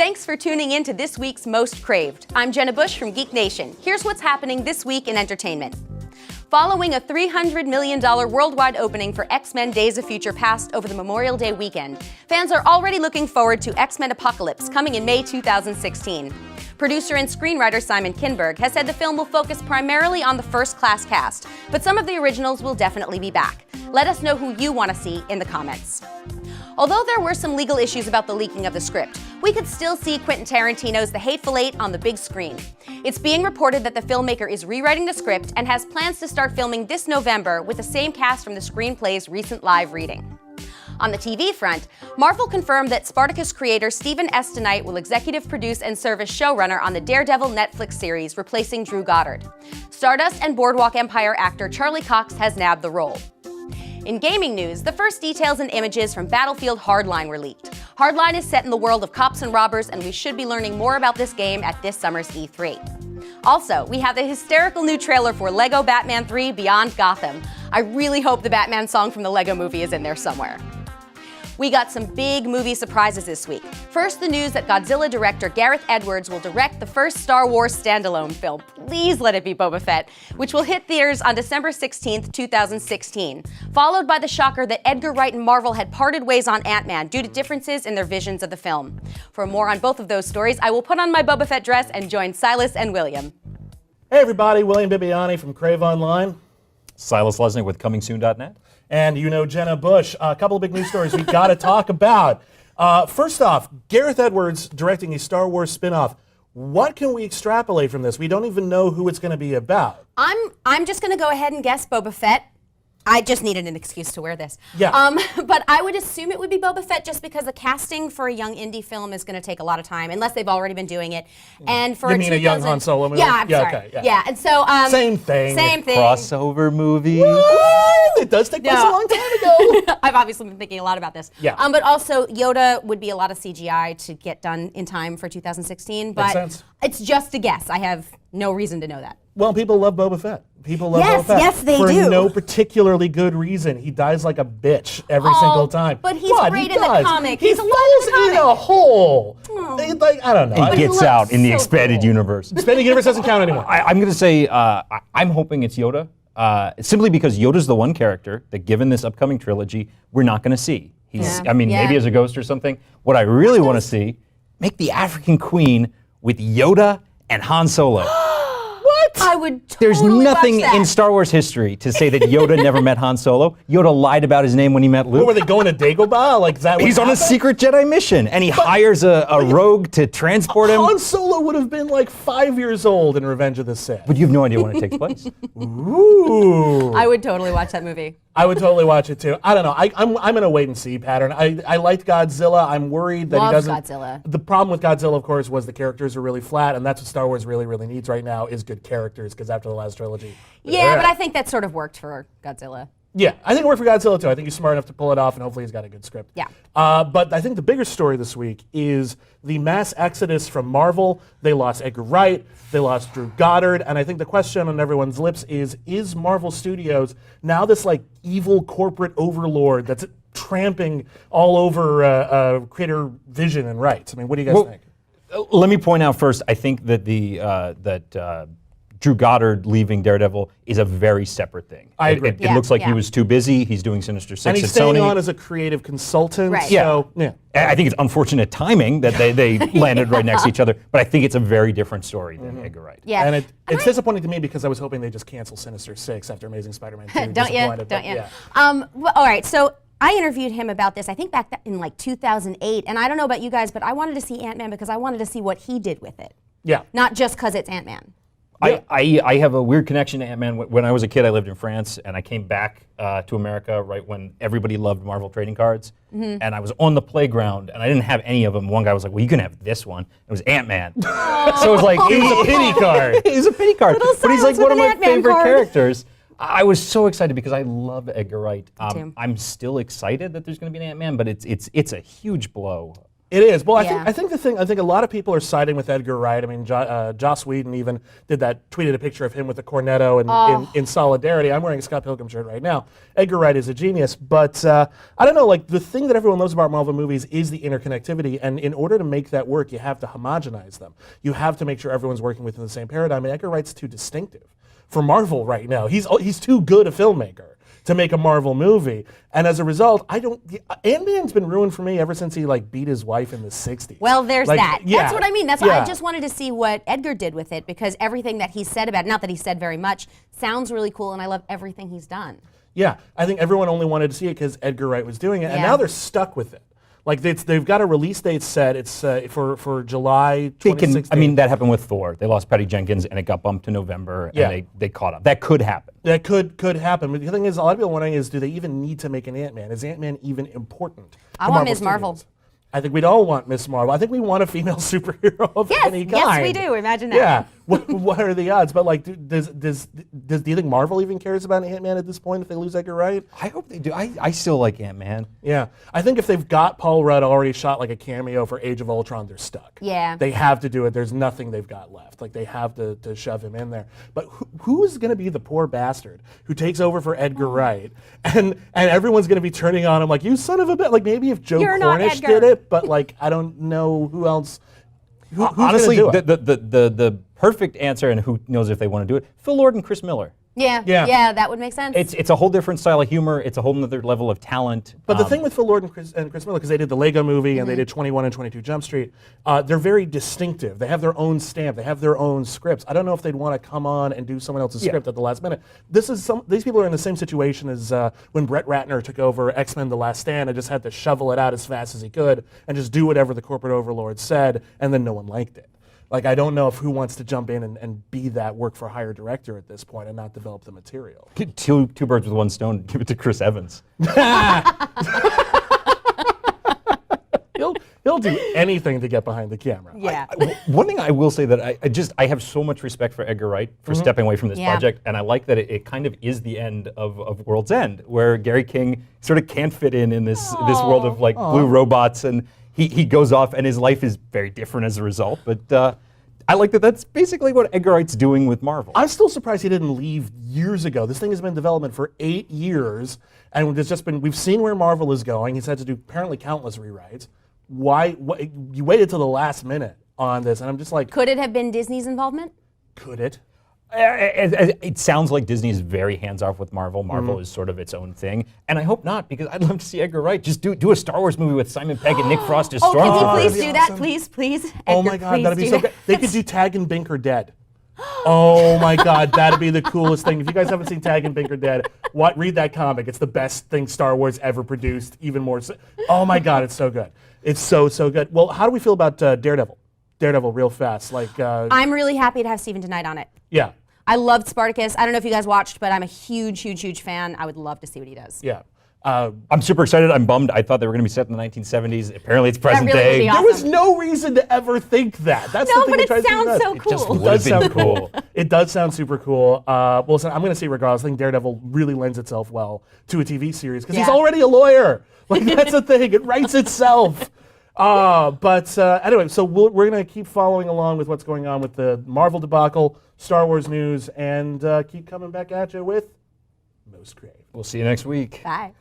Thanks for tuning in to this week's Most Craved. I'm Jenna Busch from Geek Nation. Here's what's happening this week in entertainment. Following a $300 million worldwide opening for X-Men Days of Future Past over the Memorial Day weekend, fans are already looking forward to X-Men Apocalypse coming in May 2016. Producer and screenwriter Simon Kinberg has said the film will focus primarily on the first-class cast, but some of the originals will definitely be back. Let us know who you want to see in the comments. Although there were some legal issues about the leaking of the script, we could still see Quentin Tarantino's The Hateful Eight on the big screen. It's being reported that the filmmaker is rewriting the script and has plans to start filming this November with the same cast from the screenplay's recent live reading. On the TV front, Marvel confirmed that Spartacus creator Stephen S. DeKnight will executive produce and serve as showrunner on the Daredevil Netflix series, replacing Drew Goddard. Stardust and Boardwalk Empire actor Charlie Cox has nabbed the role. In gaming news, the first details and images from Battlefield Hardline were leaked. Hardline is set in the world of cops and robbers, and we should be learning more about this game at this summer's E3. Also, we have the hysterical new trailer for LEGO Batman 3 Beyond Gotham. I really hope the Batman song from the LEGO movie is in there somewhere. We got some big movie surprises this week. First, the news that Godzilla director Gareth Edwards will direct the first Star Wars standalone film, please let it be Boba Fett, which will hit theaters on December 16th, 2016. Followed by the shocker that Edgar Wright and Marvel had parted ways on Ant-Man due to differences in their visions of the film. For more on both of those stories, I will put on my Boba Fett dress and join Silas and William. Hey everybody, William Bibbiani from CraveOnline. Silas Lesnick with ComingSoon.net. And you know Jenna Busch. A couple of big news stories we've got to talk about. First off, Gareth Edwards directing a Star Wars spin-off. What can we extrapolate from this? We don't even know who it's going to be about. I'm just going to go ahead and guess Boba Fett. I just needed an excuse to wear this. Yeah. But I would assume it would be Boba Fett just because the casting for a young indie film is going to take a lot of time, unless they've already been doing it. And for You mean a young Han Solo movie? Yeah, I'm sorry. Okay, yeah. Yeah, and so Same thing. Same thing. Crossover movie. It does take place a long time ago. I've obviously been thinking a lot about this. Yeah. But also Yoda would be a lot of CGI to get done in time for 2016. But Makes sense. It's just a guess. I have no reason to know that. Well, people love Boba Fett. People love Yes, Boba Fett. yes, they for do. no particularly good reason. He dies like a bitch every single time. But he's What? great He in the does. comic. He He's a lot in the falls in comic. a hole. Oh. Like, I don't know. He gets looks out in the so expanded cool. universe. Expanded universe doesn't count anymore. I'm going to say I'm hoping it's Yoda, simply because Yoda's the one character that, given this upcoming trilogy, we're not going to see. He's, Yeah. I mean, Yeah. maybe as a ghost or something. What I really want to see, make the African Queen with Yoda and Han Solo. I would There's totally nothing watch that. in Star Wars history to say that Yoda never met Han Solo. Yoda lied about his name when he met Luke. What, were they going to Dagobah? Like, is that what He's on a happened? secret Jedi mission, and he hires a rogue to transport him. Han Solo would have been like 5 years old in Revenge of the Sith. But you have no idea when it takes place. Ooh. I would totally watch that movie. I would totally watch it too. I don't know. I'm in a wait and see pattern. I liked Godzilla. I'm worried that Love he doesn't. Godzilla. The problem with Godzilla, of course, was the characters are really flat, and that's what Star Wars really, really needs right now is good characters. Because after the last trilogy, Yeah, but I think that sort of worked for Godzilla. yeah, I think it worked for Godzilla too. I think he's smart enough to pull it off, and hopefully he's got a good script. Yeah. But I think the bigger story this week is the mass exodus from Marvel. They lost Edgar Wright, they lost Drew Goddard, and I think the question on everyone's lips is Marvel Studios now this like evil corporate overlord that's tramping all over creator vision and rights? I mean, what do you guys think? Let me point out first, I think that Drew Goddard leaving Daredevil is a very separate thing. I agree. It looks like he was too busy. He's doing Sinister Six And he's at staying Sony. on as a creative consultant. Right. So, yeah. I think it's unfortunate timing that they landed right next to each other, but I think it's a very different story than Edgar Wright. Yeah. And it's disappointing to me because I was hoping they'd just cancel Sinister Six after Amazing Spider-Man 2. Don't you? Disappointed, Don't but you? yeah. Well, all right, so I interviewed him about this, I think back in like 2008, and I don't know about you guys, but I wanted to see Ant-Man because I wanted to see what he did with it. Yeah. Not just because it's Ant-Man. I have a weird connection to Ant-Man. When I was a kid, I lived in France, and I came back to America right when everybody loved Marvel trading cards. And I was on the playground, and I didn't have any of them. One guy was like, well, you can have this one. It was Ant-Man. So it was like, It was a pity card. It was a pity card. Little But he's like Silas one of with my an Ant-Man favorite card. characters. I was so excited because I love Edgar Wright. too. I'm still excited that there's going to be an Ant-Man, but it's a huge blow It is. Well, Yeah. I think a lot of people are siding with Edgar Wright. I mean, Joss Whedon even tweeted a picture of him with a cornetto in solidarity. I'm wearing a Scott Pilgrim shirt right now. Edgar Wright is a genius, but I don't know. Like, the thing that everyone loves about Marvel movies is the interconnectivity, and in order to make that work, you have to homogenize them. You have to make sure everyone's working within the same paradigm. And Edgar Wright's too distinctive for Marvel right now. He's too good a filmmaker to make a Marvel movie, and as a result, Ant-Man's been ruined for me ever since he beat his wife in the '60s. Well, there's that. Yeah, That's what I mean. That's why I just wanted to see what Edgar did with it, because everything that he said about it, not that he said very much, sounds really cool, and I love everything he's done. Yeah, I think everyone only wanted to see it because Edgar Wright was doing it, and Yeah. now they're stuck with it. Like, they've got a release date set. It's for July 2016. That happened with Thor. They lost Patty Jenkins, and it got bumped to November, Yeah. and they caught up. That could happen. That could happen. But the thing is, a lot of people are wondering is, do they even need to make an Ant-Man? Is Ant-Man even important? I to want Marvel Ms. Marvel. Studios? I think we'd all want Miss Marvel. I think we want a female superhero of any kind. Yes, we do. Imagine that. Yeah. What are the odds? But do you think Marvel even cares about Ant-Man at this point if they lose Edgar Wright? I hope they do. I still like Ant-Man. Yeah. I think if they've got Paul Rudd already shot like a cameo for Age of Ultron, they're stuck. Yeah. They have to do it. There's nothing they've got left. Like, they have to shove him in there. But who is going to be the poor bastard who takes over for Edgar Wright? And everyone's going to be turning on him like, you son of a bitch. Like, maybe if Joe You're not Cornish Edgar. did it, but I don't know who else. Who's Honestly, gonna do it? the perfect answer, and who knows if they want to do it, Phil Lord and Chris Miller. Yeah. Yeah. That would make sense. It's a whole different style of humor. It's a whole other level of talent. But the thing with Phil Lord and Chris Miller, because they did the Lego movie and they did 21 and 22 Jump Street, they're very distinctive. They have their own stamp. They have their own scripts. I don't know if they'd want to come on and do someone else's script at the last minute. These people are in the same situation as when Brett Ratner took over X-Men: The Last Stand and just had to shovel it out as fast as he could and just do whatever the corporate overlord said, and then no one liked it. Like, I don't know if who wants to jump in and be that work-for-hire director at this point and not develop the material. Two birds with one stone. Give it to Chris Evans. He'll do anything to get behind the camera. yeah. One thing I will say that I have so much respect for Edgar Wright for stepping away from this Yeah. project, and I like that it kind of is the end of World's End, where Gary King sort of can't fit in this world of blue robots, and he goes off, and his life is very different as a result. But I like that that's basically what Edgar Wright's doing with Marvel. I'm still surprised he didn't leave years ago. This thing has been in development for 8 years, and we've seen where Marvel is going. He's had to do apparently countless rewrites. Why you waited till the last minute on this? And I'm just like, Could it have been Disney's involvement? could it? It sounds like Disney is very hands-off with Marvel. Marvel is sort of its own thing, and I hope not, because I'd love to see Edgar Wright just do a Star Wars movie with Simon Pegg and Nick Frost as Oh, can Stormtroopers. you please that'd do be that? awesome. Please. Oh Edgar, my God, please that'd be do so that. good. They could do Tag and Binker Dead. Oh my God, that'd be the coolest thing. If you guys haven't seen Tag and Binker Dead, read that comic. It's the best thing Star Wars ever produced. Even more. Oh my God, it's so good. It's so good. Well, how do we feel about Daredevil? Daredevil, real fast. I'm really happy to have Steven Tonight on it. Yeah. I loved Spartacus. I don't know if you guys watched, but I'm a huge fan. I would love to see what he does. Yeah. I'm super excited. I'm bummed. I thought they were going to be set in the 1970s. Apparently, it's present really would day. be There was awesome. no reason to ever think that. That's No, the thing but that it drives me sounds nuts. so It just cool. It would does have been sound cool. cool. It does sound super cool. Well, listen, I'm going to say regardless, I think Daredevil really lends itself well to a TV series because he's Yeah. already a lawyer. Like, that's the thing. It writes itself. But anyway, so we're going to keep following along with what's going on with the Marvel debacle, Star Wars news, and keep coming back at you with Most Craved. We'll see you next week. Bye.